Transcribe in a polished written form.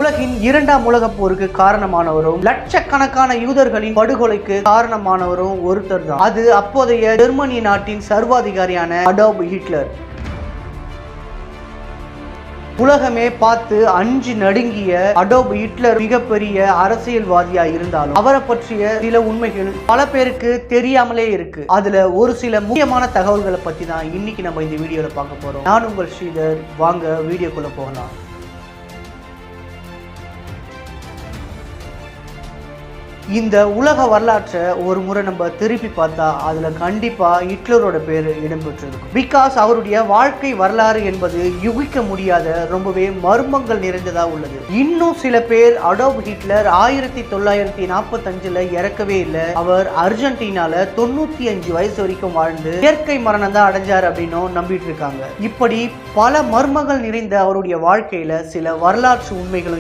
உலகின் இரண்டாம் உலகப் போருக்கு காரணமானவரும் லட்சக்கணக்கான யூதர்களின் படுகொலைக்கு காரணமானவரும் ஒருத்தர் தான். அது அப்போதைய ஜெர்மனி நாட்டின் சர்வாதிகாரியான அடால்ஃப் ஹிட்லர். உலகமே பார்த்து அஞ்சு நடுங்கிய அடால்ஃப் ஹிட்லர் மிகப்பெரிய அரசியல்வாதியா இருந்தாலும் அவரை பற்றிய சில உண்மைகள் பல பேருக்கு தெரியாமலே இருக்கு. அதுல ஒரு சில முக்கியமான தகவல்களை பத்தி தான் இன்னைக்கு நம்ம இந்த வீடியோல பார்க்க போறோம். நான் உங்கள் ஸ்ரீதர். வாங்க வீடியோக்குள்ள போகலாம். இந்த உலக வரலாற்றை ஒரு முறை நம்ம திருப்பி பார்த்தா அதுல கண்டிப்பா ஹிட்லரோட பேரு இடம்பெற்றிருக்கும். பிகாஸ் அவருடைய வாழ்க்கை வரலாறு என்பது யுகிக்க முடியாத ரொம்பவே மர்மங்கள் நிறைந்ததா உள்ளது. இன்னும் சில பேர் அடால்ஃப் ஹிட்லர் 1945 இறக்கவே இல்லை, அவர் அர்ஜென்டினால 95 வயசு வரைக்கும் வாழ்ந்து இயற்கை மரணம் தான் அடைஞ்சார் அப்படின்னு நம்பிட்டு இருக்காங்க. இப்படி பல மர்மங்கள் நிறைந்த அவருடைய வாழ்க்கையில சில வரலாற்று உண்மைகளும்